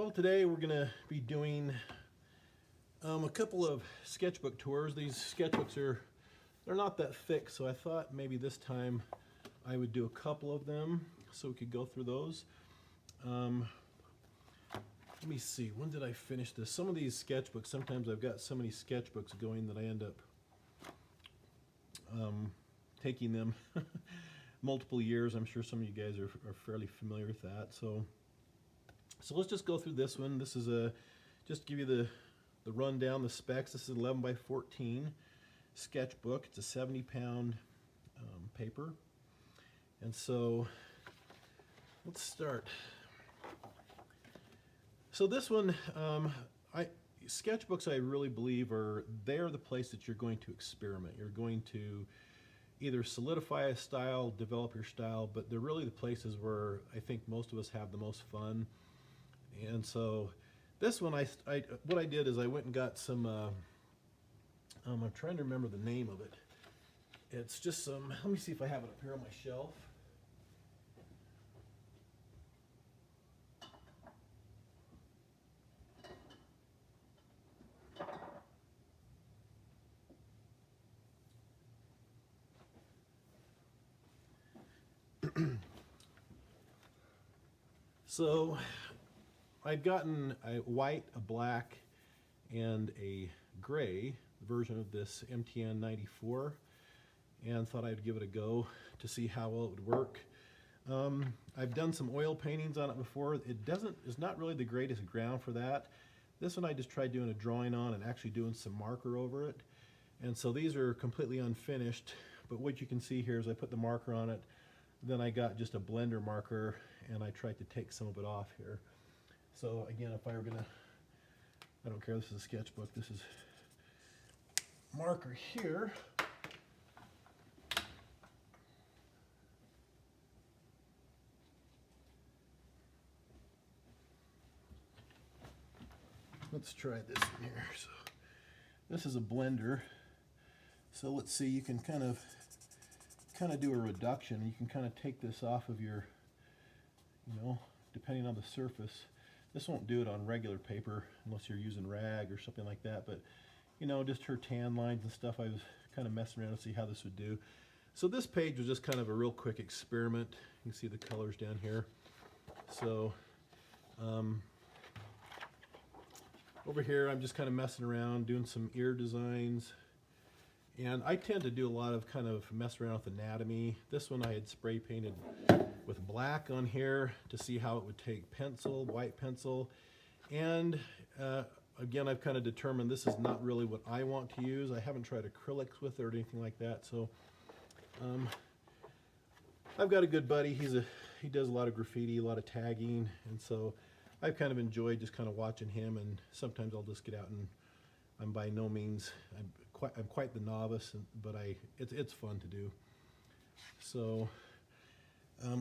Well, today we're going to be doing a couple of sketchbook tours. These sketchbooks they're not that thick, so I thought maybe this time I would do a couple of them so we could go through those. Let me see, when did I finish this? Some of these sketchbooks, sometimes I've got so many sketchbooks going that I end up taking them multiple years. I'm sure some of you guys are fairly familiar with that. So let's just go through this one. This is just to give you the rundown, the specs. This is 11 by 14 sketchbook. It's a 70-pound paper. And so let's start. So this one, sketchbooks I really believe they're the place that you're going to experiment. You're going to either solidify a style, develop your style, but they're really the places where I think most of us have the most fun. And so this one, what I did is I went and got some, I'm trying to remember the name of it. It's just some, let me see if I have it up here on my shelf. So I'd gotten a white, a black, and a gray version of this MTN 94 and thought I'd give it a go to see how well it would work. I've done some oil paintings on it before. It's not really the greatest ground for that. This one I just tried doing a drawing on and actually doing some marker over it. And so these are completely unfinished, but what you can see here is I put the marker on it, then I got just a blender marker and I tried to take some of it off here. So again, if I were gonna, I don't care, this is a sketchbook, this is marker here. Let's try this one here. So this is a blender. So let's see, you can kind of do a reduction. You can kind of take this off of your, depending on the surface. This won't do it on regular paper unless you're using rag or something like that, but just her tan lines and stuff, I was kind of messing around to see how this would do. So this page was just kind of a real quick experiment. You can see the colors down here. So over here I'm just kind of messing around, doing some ear designs. And I tend to do a lot of kind of mess around with anatomy. This one I had spray painted with black on here to see how it would take pencil, white pencil. And again, I've kind of determined this is not really what I want to use. I haven't tried acrylics with it or anything like that. So I've got a good buddy. He does a lot of graffiti, a lot of tagging. And so I've kind of enjoyed just kind of watching him. And sometimes I'll just get out and I'm by no means, I'm quite the novice, but it's fun to do. So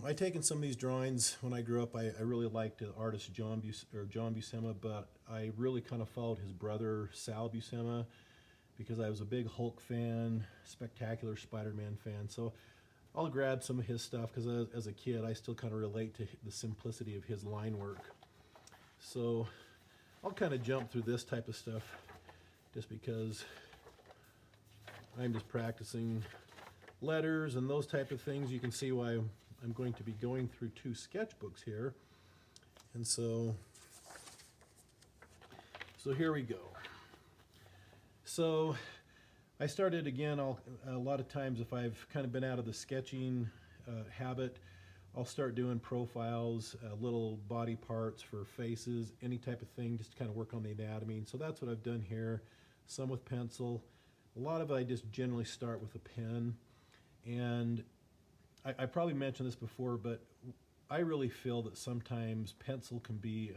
I've taken some of these drawings. When I grew up, I really liked the artist John Buscema, but I really kind of followed his brother Sal Buscema because I was a big Hulk fan, spectacular Spider-Man fan. So I'll grab some of his stuff because as a kid, I still kind of relate to the simplicity of his line work. So I'll kind of jump through this type of stuff just because I'm just practicing letters and those type of things. You can see why I'm going to be going through two sketchbooks here. And so here we go. So I started again, a lot of times if I've kind of been out of the sketching habit, I'll start doing profiles, little body parts for faces, any type of thing, just to kind of work on the anatomy. And so that's what I've done here, some with pencil. A lot of it I just generally start with a pen. And I probably mentioned this before, but I really feel that sometimes pencil can be,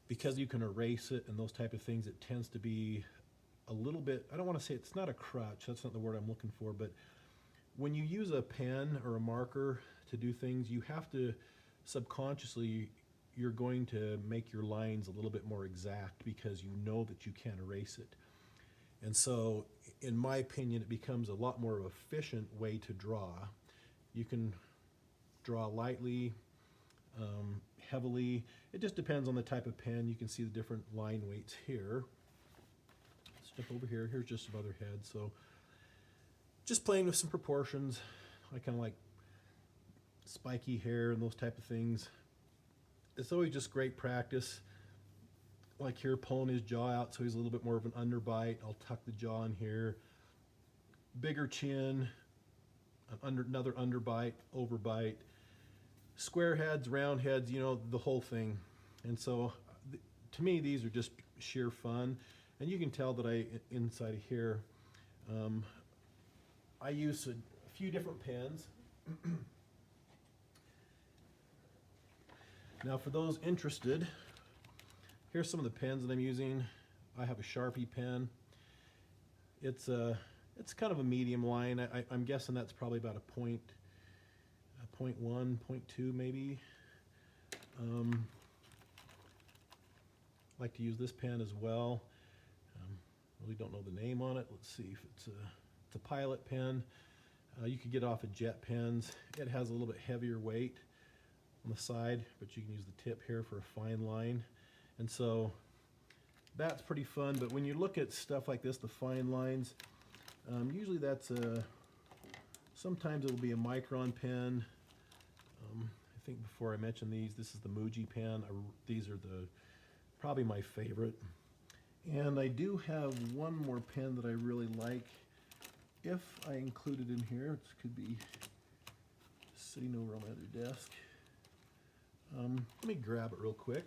because you can erase it and those type of things, it tends to be a little bit, I don't want to say it's not a crutch, that's not the word I'm looking for, but when you use a pen or a marker to do things, you have to subconsciously, you're going to make your lines a little bit more exact because you know that you can't erase it. And so, in my opinion, it becomes a lot more efficient way to draw. You can draw lightly, heavily. It just depends on the type of pen. You can see the different line weights here. Step over here. Here's just some other heads. So just playing with some proportions. I kind of like spiky hair and those type of things. It's always just great practice. Like here, pulling his jaw out so he's a little bit more of an underbite. I'll tuck the jaw in here. Bigger chin, another underbite, overbite, square heads, round heads, you know, the whole thing. And so to me, these are just sheer fun. And you can tell that inside of here, I use a few different pens. Now for those interested, here's some of the pens that I'm using. I have a Sharpie pen. It's kind of a medium line. I'm guessing that's probably about a point 1, 0.2 maybe. Like to use this pen as well. Really don't know the name on it. Let's see if it's a Pilot pen. You could get it off of Jet Pens. It has a little bit heavier weight on the side, but you can use the tip here for a fine line. And so that's pretty fun. But when you look at stuff like this, the fine lines, usually that's sometimes it'll be a micron pen. I think before I mentioned these, this is the Muji pen. These are probably my favorite. And I do have one more pen that I really like. If I include it in here, it could be sitting over on my other desk. Let me grab it real quick.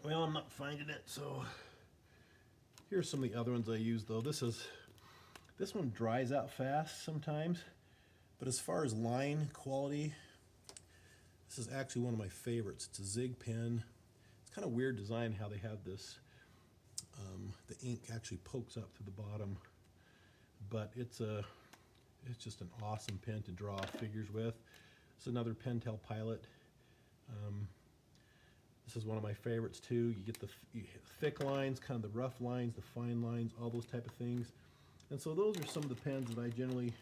Well, I'm not finding it, so here's some of the other ones I use though. This one dries out fast sometimes, but as far as line quality, this is actually one of my favorites. It's a Zig pen. It's kind of weird design how they have this. The ink actually pokes up through the bottom, but it's just an awesome pen to draw figures with. It's another Pentel Pilot. This is one of my favorites too. You get the thick lines, kind of the rough lines, the fine lines, all those type of things. And so those are some of the pens that I generally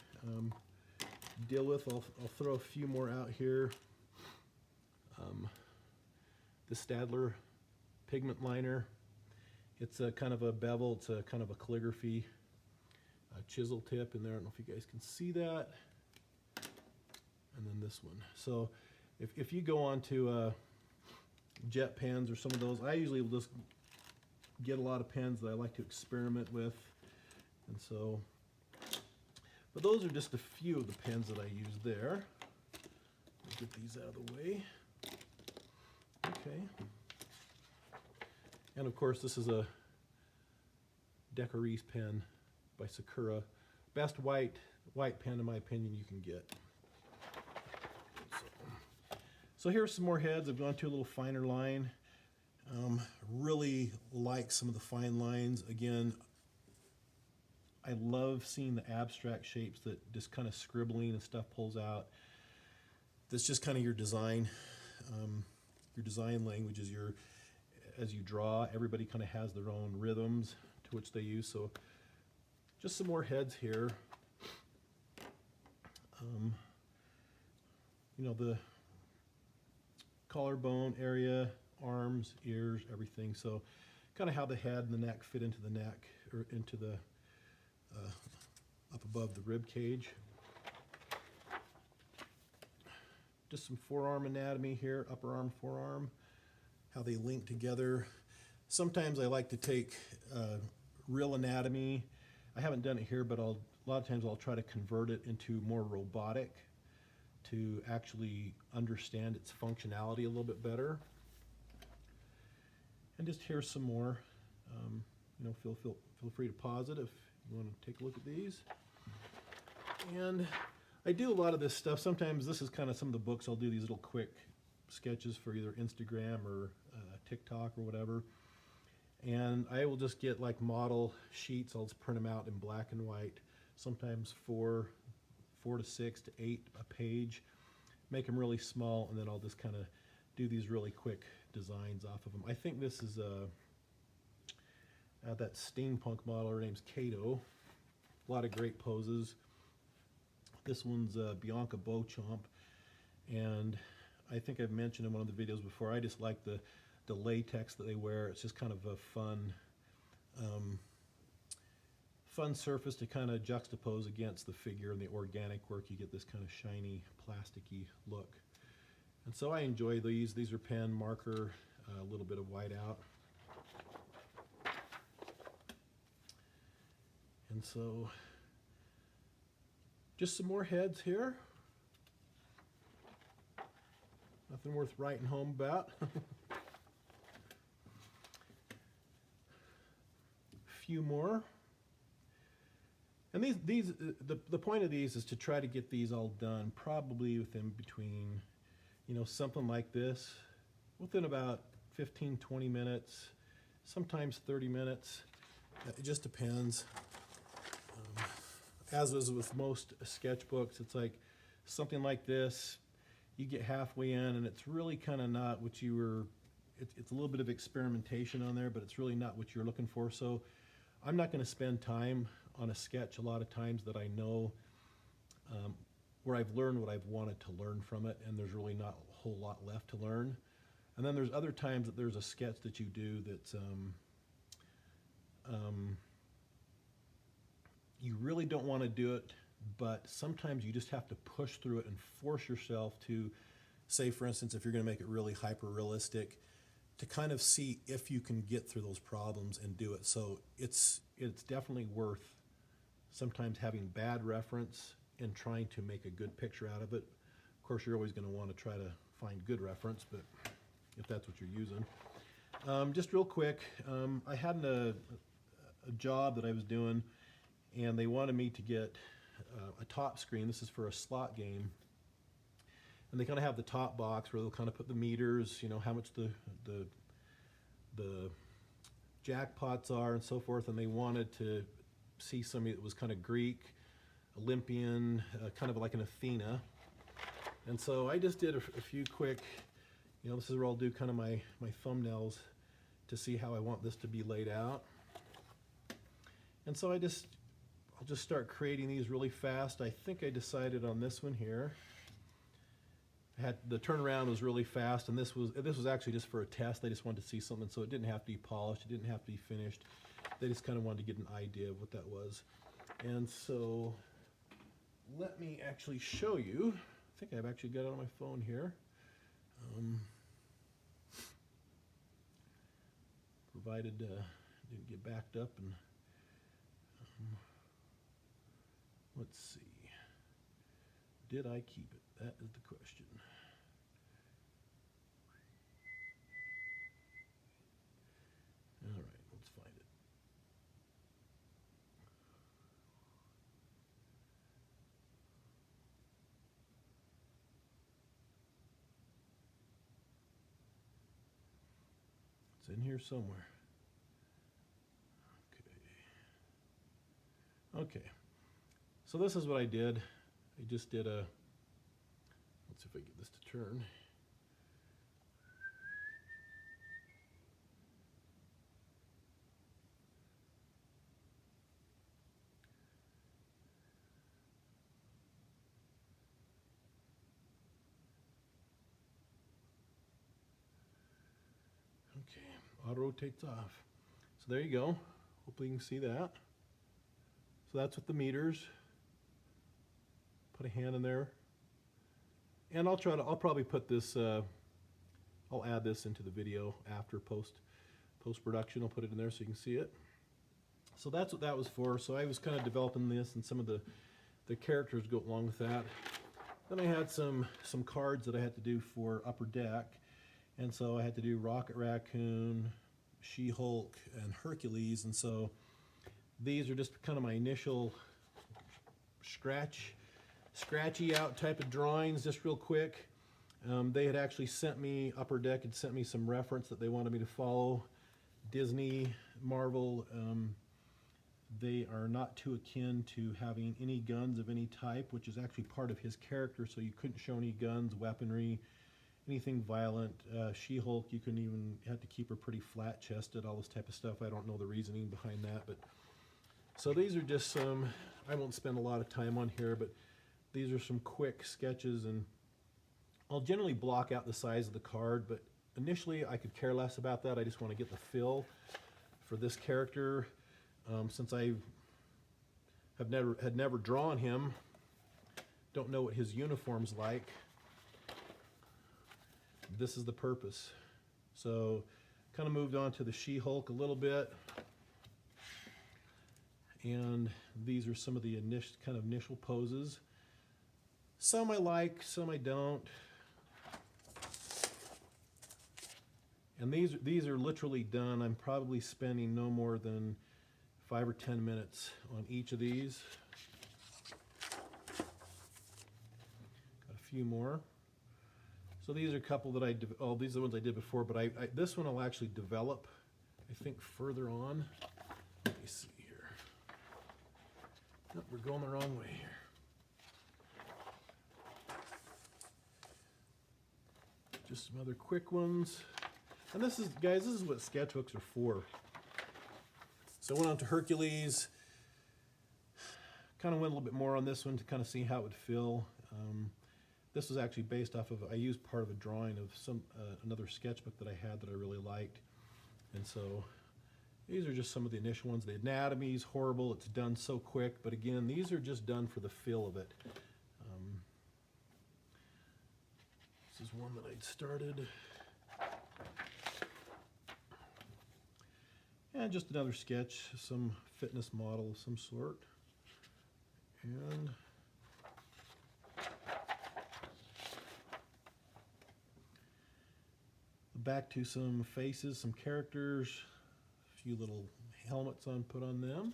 deal with. I'll throw a few more out here. The Staedtler pigment liner. It's a kind of a bevel. It's a kind of a calligraphy chisel tip in there. I don't know if you guys can see that. And then this one. So if you go on to Jet pens or some of those, I usually will just get a lot of pens that I like to experiment with. And so, but those are just a few of the pens that I use there. Let's get these out of the way. Okay. And of course, this is a Decorise pen by Sakura. Best white pen, in my opinion, you can get. So here's some more heads. I've gone to a little finer line. Really like some of the fine lines. Again, I love seeing the abstract shapes that just kind of scribbling and stuff pulls out. That's just kind of your design language is as you draw. Everybody kind of has their own rhythms to which they use. So just some more heads here. You know, the collarbone area, arms, ears, everything. So kind of how the head and the neck fit into the neck or into the up above the rib cage. Just some forearm anatomy here, upper arm, forearm, how they link together. Sometimes I like to take real anatomy. I haven't done it here, but a lot of times I'll try to convert it into more robotic to actually understand its functionality a little bit better. And just here's some more. You know, feel free to pause it if you want to take a look at these. And I do a lot of this stuff. Sometimes this is kind of some of the books. I'll do these little quick sketches for either Instagram or TikTok or whatever. And I will just get like model sheets. I'll just print them out in black and white, sometimes four to 6 to 8 a page. Make them really small, and then I'll just kind of do these really quick designs off of them. I think this is that steampunk model. Her name's Kato. A lot of great poses. This one's Bianca Beauchamp, and I think I've mentioned in one of the videos before, I just like the latex that they wear. It's just kind of a fun surface to kind of juxtapose against the figure and the organic work. You get this kind of shiny, plasticky look. And so I enjoy these. These are pen, marker, a little bit of white out. And so just some more heads here. Nothing worth writing home about. Few more. And the point of these is to try to get these all done probably within between, something like this, within about 15-20 minutes, sometimes 30 minutes. It just depends. As is with most sketchbooks, it's like something like this, you get halfway in and it's really kind of not what you were, it's a little bit of experimentation on there, but it's really not what you're looking for. So I'm not going to spend time on a sketch a lot of times that I know where I've learned what I've wanted to learn from it, and there's really not a whole lot left to learn. And then there's other times that there's a sketch that you do that's you really don't want to do it, but sometimes you just have to push through it and force yourself to, say for instance, if you're going to make it really hyper realistic, to kind of see if you can get through those problems and do it. So it's definitely worth sometimes having bad reference and trying to make a good picture out of it. Of course, you're always going to want to try to find good reference, but if that's what you're using. Just real quick, I had a job that I was doing, and they wanted me to get a top screen. This is for a slot game. And they kind of have the top box where they'll kind of put the meters, how much the jackpots are and so forth. And they wanted to see somebody that was kind of Greek, Olympian, kind of like an Athena. And so I just did a few quick, this is where I'll do kind of my thumbnails to see how I want this to be laid out. And so I'll just start creating these really fast. I think I decided on this one here. The turnaround was really fast, and this was actually just for a test. They just wanted to see something, so it didn't have to be polished, it didn't have to be finished. They just kind of wanted to get an idea of what that was. And so let me actually show you. I think I've actually got it on my phone here. Provided didn't get backed up, and let's see. Did I keep it? That is the question. All right, let's find it. It's in here somewhere. Okay. So this is what I did. I just did let's see if I get this to turn. Okay, auto rotates off. So there you go. Hopefully you can see that. So that's with the meters. Put a hand in there. And I'll probably put this, I'll add this into the video after post-production. I'll put it in there so you can see it. So that's what that was for. So I was kind of developing this, and some of the characters go along with that. Then I had some cards that I had to do for Upper Deck. And so I had to do Rocket Raccoon, She-Hulk, and Hercules. And so these are just kind of my initial scratchy out type of drawings, just real quick. They had actually sent me, Upper Deck had sent me some reference that they wanted me to follow. Disney, Marvel, They are not too akin to having any guns of any type, which is actually part of his character, so you couldn't show any guns, weaponry, anything violent. She-Hulk, you couldn't even, have to keep her pretty flat-chested, all this type of stuff. I don't know the reasoning behind that, but so these are just some, I won't spend a lot of time on here, but these are some quick sketches, and I'll generally block out the size of the card, but initially I could care less about that. I just want to get the fill for this character. Since I had never drawn him, don't know what his uniform's like, this is the purpose. So kind of moved on to the She-Hulk a little bit, and these are some of the initial poses. Some I like, some I don't. And these are literally done. I'm probably spending no more than 5 or 10 minutes on each of these. Got a few more. So these are a couple that these are the ones I did before, but this one I'll actually develop, I think, further on. Let me see here. Oh, we're going the wrong way here. Just some other quick ones. And this is, guys, this is what sketchbooks are for. So I went on to Hercules, kind of went a little bit more on this one to kind of see how it would feel. This was actually based off of, I used part of a drawing of another sketchbook that I had that I really liked. And so these are just some of the initial ones. The anatomy's horrible, it's done so quick, but again, these are just done for the feel of it. This is one that I'd started. And just another sketch, some fitness model of some sort. And back to some faces, some characters, a few little helmets put on them.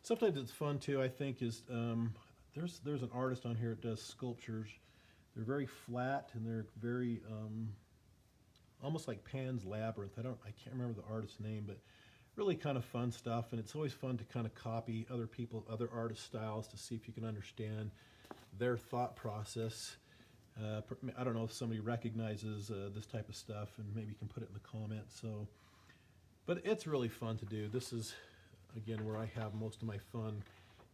Sometimes it's fun too, I think, is there's an artist on here that does sculptures. They're very flat and they're very almost like Pan's Labyrinth. I can't remember the artist's name, but really kind of fun stuff. And it's always fun to kind of copy other artist styles to see if you can understand their thought process. I don't know if somebody recognizes this type of stuff, and maybe you can put it in the comments. So, but it's really fun to do. This is, again, where I have most of my fun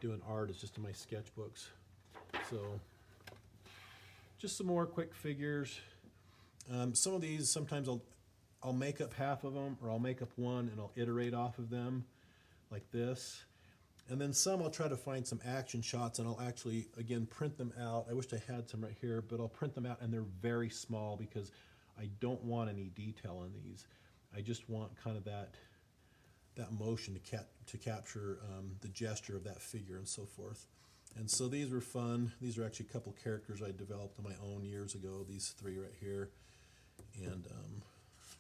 doing art, is just in my sketchbooks. So, just some more quick figures. Some of these, sometimes I'll make up half of them, or I'll make up one and I'll iterate off of them like this. And then some I'll try to find some action shots and I'll actually, again, print them out. I wish I had some right here, but I'll print them out, and they're very small because I don't want any detail on these. I just want kind of that motion to capture the gesture of that figure and so forth. And so these were fun. These are actually a couple characters I developed on my own years ago, these three right here. And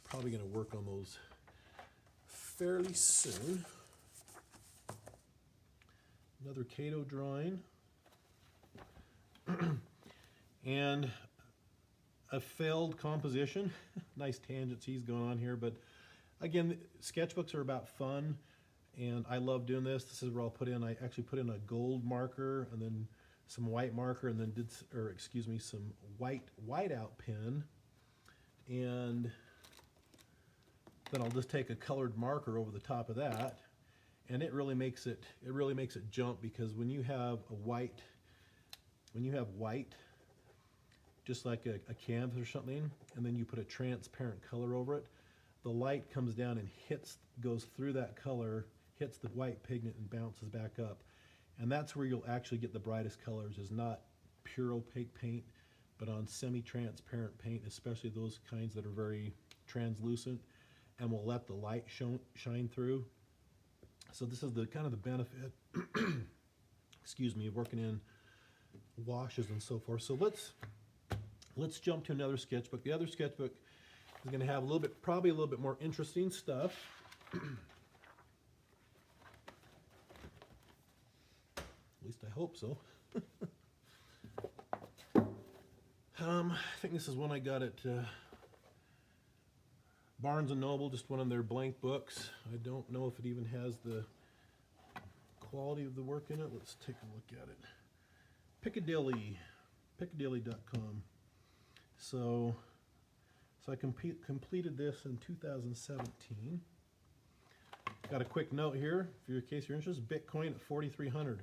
probably going to work on those fairly soon. Another Cato drawing. And a failed composition. Nice tangents he's going on here, but again, sketchbooks are about fun, and I love doing this. This is where I'll put in, I actually put in a gold marker and then some white marker, and then some whiteout pen, and then I'll just take a colored marker over the top of that, and it really makes it jump, because when you have white, just like a canvas or something, and then you put a transparent color over it, the light comes down and goes through that color, hits the white pigment and bounces back up. And that's where you'll actually get the brightest colors, is not pure opaque paint, but on semi-transparent paint, especially those kinds that are very translucent and will let the light shine through. So this is the kind of the benefit, excuse me, of working in washes and so forth. So let's jump to another sketchbook. The other sketchbook is going to have probably a little bit more interesting stuff. At least I hope so. I think this is one I got at Barnes & Noble, just one of their blank books. I don't know if it even has the quality of the work in it. Let's take a look at it. Piccadilly.com. So I completed this in 2017. Got a quick note here, for your case you're interested. Bitcoin at 4,300.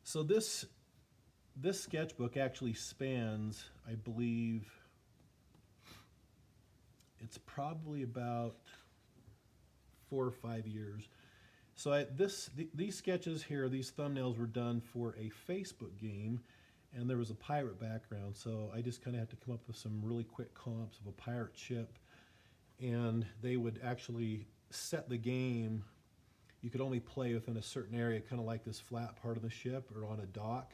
So this sketchbook actually spans, I believe, it's probably about 4 or 5 years. So these sketches here, these thumbnails were done for a Facebook game, and there was a pirate background. So I just kind of had to come up with some really quick comps of a pirate ship, and they would actually set the game. You could only play within a certain area, kind of like this flat part of the ship or on a dock.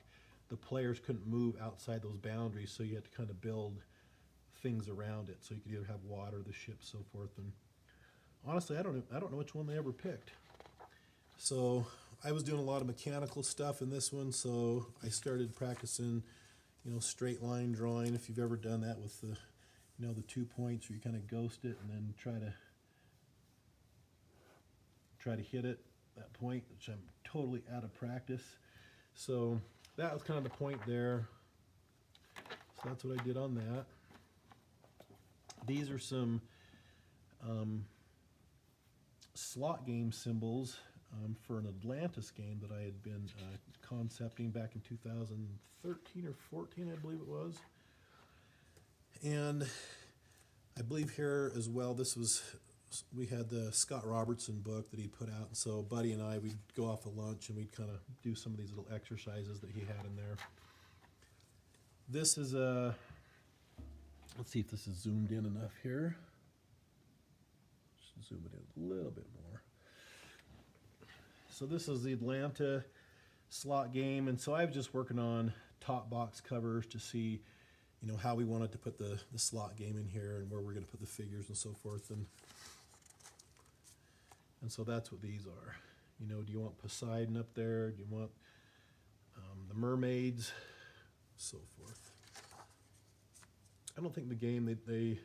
The players couldn't move outside those boundaries, so you had to kind of build things around it. So you could either have water, the ship, so forth. And honestly, I don't know which one they ever picked. So I was doing a lot of mechanical stuff in this one, so I started practicing, straight line drawing. If you've ever done that with the, the 2 points, where you kind of ghost it and then try to hit it, that point, which I'm totally out of practice. So that was kind of the point there. So that's what I did on that. These are some slot game symbols for an Atlantis game that I had been concepting back in 2013 or 14, I believe it was. And I believe here as well, we had the Scott Robertson book that he put out, and so Buddy and I, we'd go off at lunch and we'd kind of do some of these little exercises that he had in there. This is let's see if this is zoomed in enough here. Just zoom it in a little bit more. So this is the Atlanta slot game, and so I was just working on top box covers to see, how we wanted to put the slot game in here and where we're going to put the figures and so forth. And so that's what these are. Do you want Poseidon up there? Do you want the mermaids? So forth. I don't think the game, they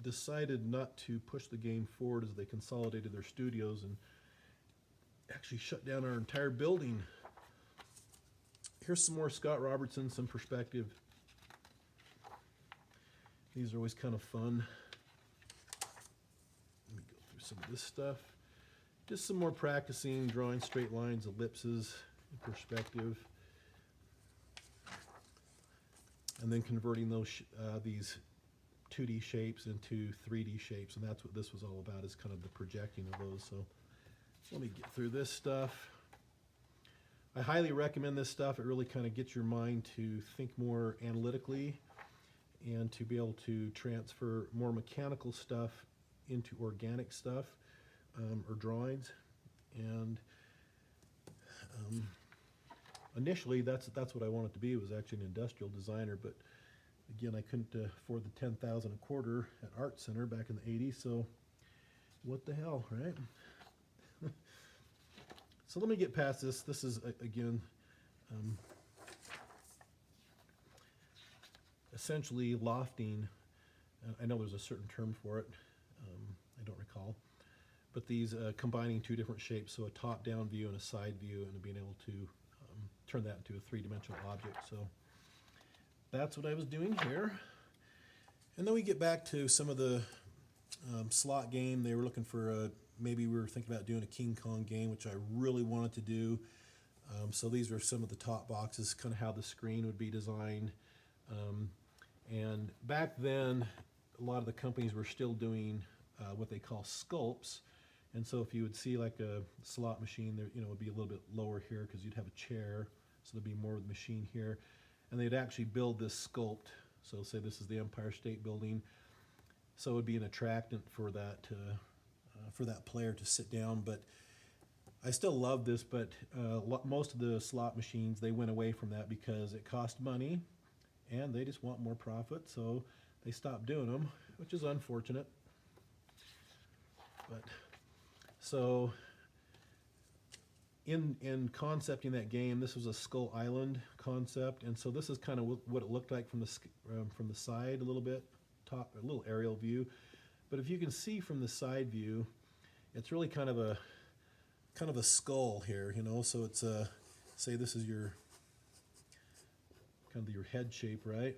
decided not to push the game forward as they consolidated their studios and actually shut down our entire building. Here's some more Scott Robertson, some perspective. These are always kind of fun. Let me go through some of this stuff. Just some more practicing, drawing straight lines, ellipses, perspective, and then converting these 2D shapes into 3D shapes, and that's what this was all about, is kind of the projecting of those. So let me get through this stuff. I highly recommend this stuff. It really kind of gets your mind to think more analytically and to be able to transfer more mechanical stuff into organic stuff or drawings. And initially, that's what I wanted to be, was actually an industrial designer, but again, I couldn't afford the $10,000 a quarter at Art Center back in the 80s, so what the hell, right? So let me get past this. This is, again, essentially lofting. I know there's a certain term for it. I don't recall. But these combining two different shapes, so a top-down view and a side view, and being able to turn that into a three-dimensional object. So that's what I was doing here. And then we get back to some of the slot game. They were looking for maybe we were thinking about doing a King Kong game, which I really wanted to do. So these are some of the top boxes, kind of how the screen would be designed. And back then, a lot of the companies were still doing what they call sculpts. And so if you would see like a slot machine, there, it would be a little bit lower here because you'd have a chair. So there'd be more of the machine here. And they'd actually build this sculpt. So say this is the Empire State Building. So it would be an attractant for that player to sit down. But I still love this, but most of the slot machines, they went away from that because it cost money and they just want more profit. So they stopped doing them, which is unfortunate. But so in concepting that game, this was a Skull Island concept, and so this is kind of what it looked like from the side a little bit, a little aerial view. But if you can see from the side view, it's really kind of a skull here, you know. So it's say this is your kind of your head shape, right?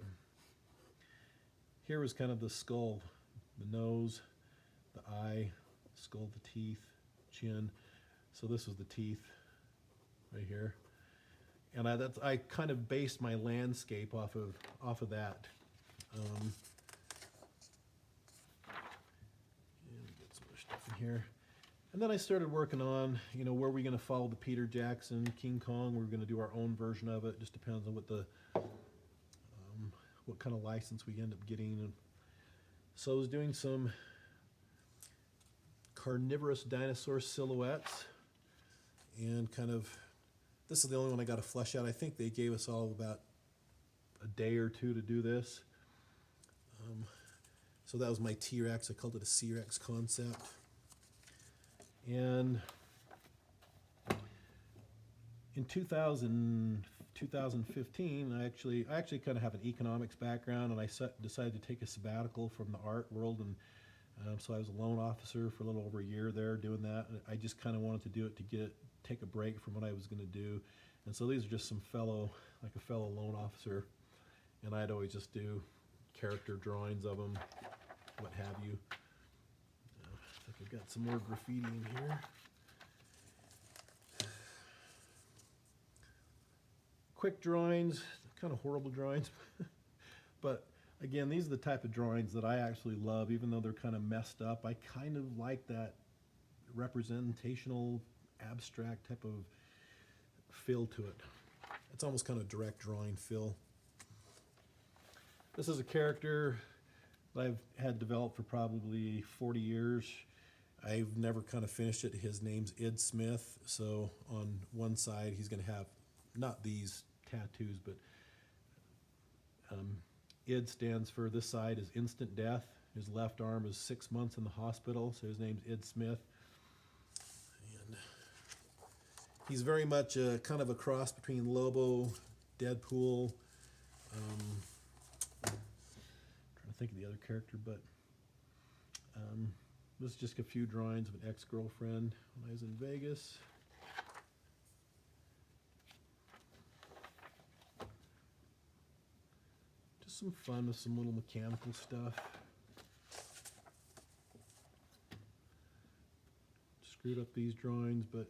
Here was kind of the skull, the nose, the eye, skull, the teeth, chin. So this was the teeth right here, and I kind of based my landscape off of that. And get some other stuff in here, and then I started working on, you know, where we're going to follow the Peter Jackson King Kong. We're going to do our own version of it. Just depends on what kind of license we end up getting. And so I was doing some carnivorous dinosaur silhouettes, and kind of, this is the only one I got to flesh out. I think they gave us all about a day or two to do this. So that was my T-Rex. I called it a C-Rex concept. And in 2015, I actually kind of have an economics background, and I decided to take a sabbatical from the art world, and so I was a loan officer for a little over a year there doing that. And I just kind of wanted to do it to take a break from what I was going to do. And so these are just a fellow loan officer, and I'd always just do character drawings of them, what have you. I think I've got some more graffiti in here. Quick drawings, kind of horrible drawings, but again, these are the type of drawings that I actually love, even though they're kind of messed up. I kind of like that representational, abstract type of feel to it. It's almost kind of direct drawing feel. This is a character that I've had developed for probably 40 years. I've never kind of finished it. His name's Id Smith. So on one side, he's going to have not these tattoos, but Id stands for, this side is instant death. His left arm is 6 months in the hospital, so his name's Id Smith. And he's very much kind of a cross between Lobo, Deadpool. Trying to think of the other character, but this is just a few drawings of an ex-girlfriend when I was in Vegas. Just some fun with some little mechanical stuff. Screwed up these drawings, but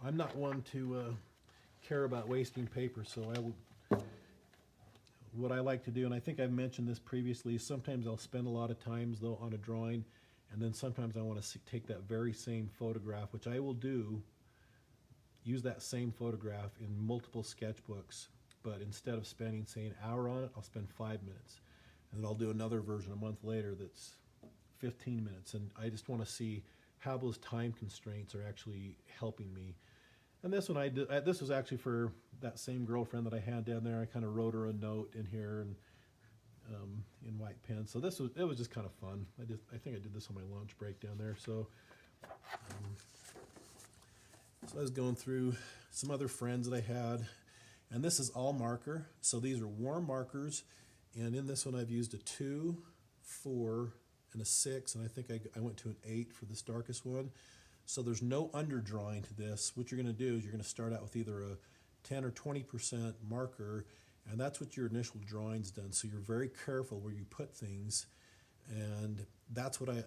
I'm not one to care about wasting paper, so what I like to do, and I think I've mentioned this previously, is sometimes I'll spend a lot of times though on a drawing, and then sometimes I want to take that very same photograph, which I will do, use that same photograph in multiple sketchbooks, but instead of spending, say, an hour on it, I'll spend 5 minutes. And then I'll do another version a month later that's 15 minutes, and I just want to see how those time constraints are actually helping me. And this one this was actually for that same girlfriend that I had down there. I kind of wrote her a note in here and in white pen. So it was just kind of fun. I think I did this on my lunch break down there. So I was going through some other friends that I had, and this is all marker. So these are warm markers, and in this one I've used a 2, 4, and a 6, and I think I went to an 8 for this darkest one. So there's no underdrawing to this. What you're going to do is you're going to start out with either a 10 or 20% marker, and that's what your initial drawing's done. So you're very careful where you put things, and that's what I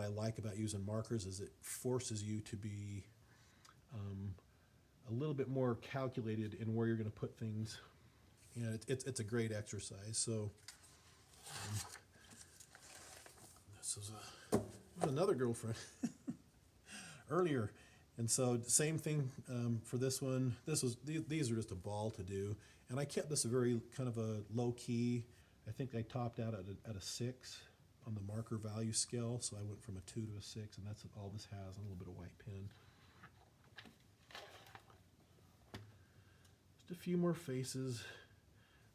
like about using markers, is it forces you to be a little bit more calculated in where you're going to put things, and it's a great exercise. So this is another girlfriend. Earlier, and so same thing for this one. These are just a ball to do, and I kept this a very kind of a low key. I think I topped out at a 6 on the marker value scale, so I went from a 2 to a 6, and that's all this has, and a little bit of white pen. Just a few more faces.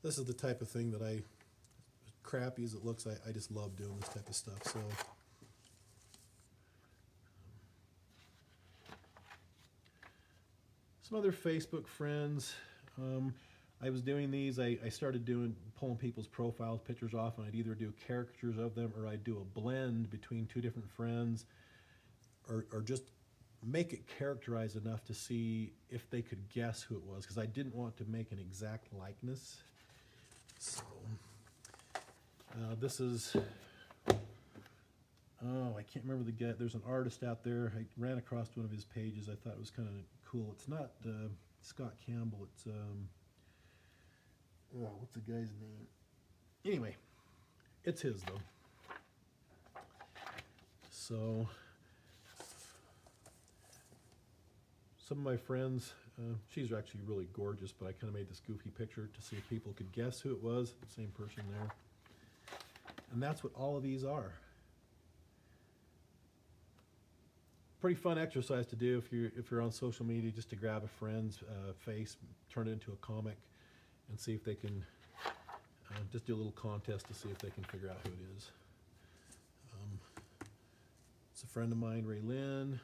This is the type of thing that as crappy as it looks, I just love doing this type of stuff. So. Some other Facebook friends. I was doing these. I started pulling people's profiles, pictures off, and I'd either do caricatures of them or I'd do a blend between two different friends, or just make it characterized enough to see if they could guess who it was, because I didn't want to make an exact likeness. So this is, oh, I can't remember the guy. There's an artist out there. I ran across one of his pages. I thought it was kind of cool. It's not Scott Campbell. It's what's the guy's name? Anyway, it's his though. So some of my friends, she's actually really gorgeous, but I kind of made this goofy picture to see if people could guess who it was. Same person there. And that's what all of these are. Pretty fun exercise to do if you're on social media, just to grab a friend's face, turn it into a comic, and see if they can just do a little contest to see if they can figure out who it is. It's a friend of mine, Ray Lynn.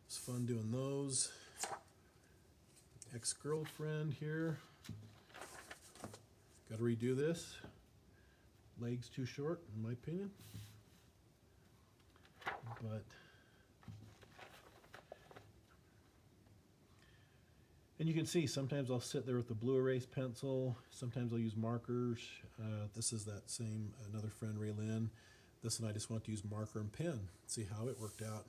It's fun doing those. Ex-girlfriend here. Got to redo this. Legs too short, in my opinion. But and you can see sometimes I'll sit there with the blue erase pencil. Sometimes I'll use markers. This is that same another friend, Ray Lynn. This one I just want to use marker and pen. See how it worked out.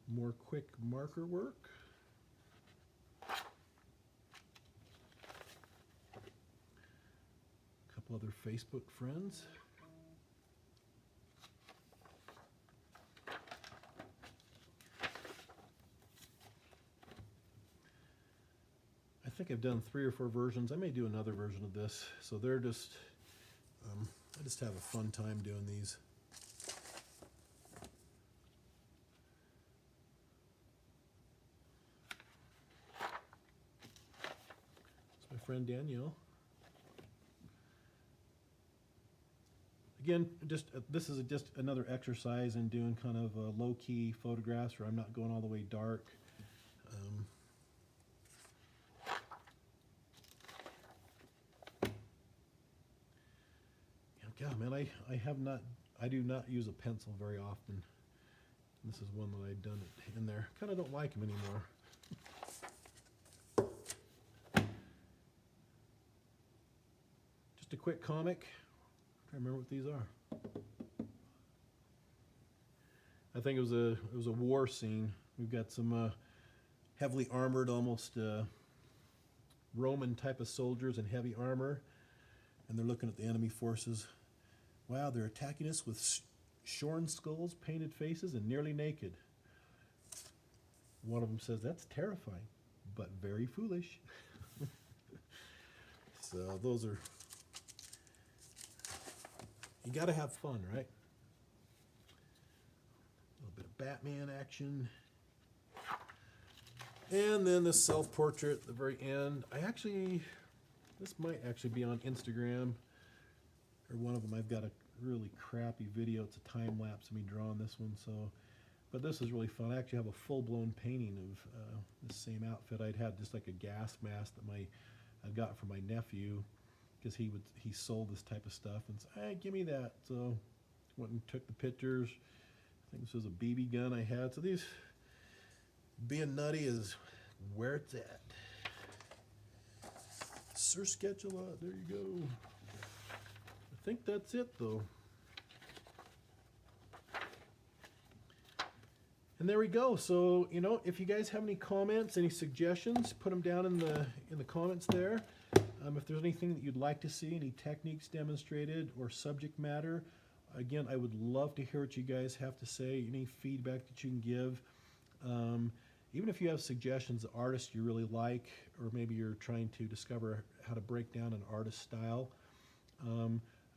More quick marker work. A couple other Facebook friends. I think I've done 3 or 4 versions. I may do another version of this. So they're just, I just have a fun time doing these. It's my friend Danielle. Again, this is just another exercise in doing kind of low-key photographs where I'm not going all the way dark. Yeah, man, I do not use a pencil very often. This is one that I've done it in there. Kind of don't like them anymore. Just a quick comic. I remember what these are. I think it was a war scene. We've got some heavily armored, almost Roman type of soldiers in heavy armor, and they're looking at the enemy forces. Wow, they're attacking us with shorn skulls, painted faces, and nearly naked. One of them says, "That's terrifying, but very foolish." So those are, you got to have fun, right? A little bit of Batman action. And then the self-portrait at the very end. This might actually be on Instagram, or one of them. I've got a really crappy video. It's a time lapse of me drawing this one. But this is really fun. I actually have a full-blown painting of this same outfit. I'd had just like a gas mask that I got from my nephew, because he sold this type of stuff, and said, "Hey, give me that." So went and took the pictures. I think this was a BB gun I had. So these, being nutty is where it's at. Sir Sketch-a-lot, there you go. I think that's it though. And there we go. So, if you guys have any comments, any suggestions, put them down in the comments there. If there's anything that you'd like to see, any techniques demonstrated or subject matter, again, I would love to hear what you guys have to say, any feedback that you can give. Even if you have suggestions of artists you really like, or maybe you're trying to discover how to break down an artist's style.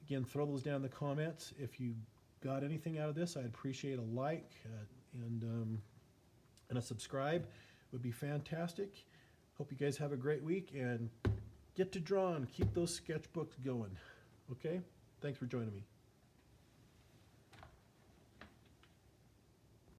Again, throw those down in the comments. If you got anything out of this, I'd appreciate a like and a subscribe. Would be fantastic. Hope you guys have a great week and get to drawing. Keep those sketchbooks going. Okay? Thanks for joining me.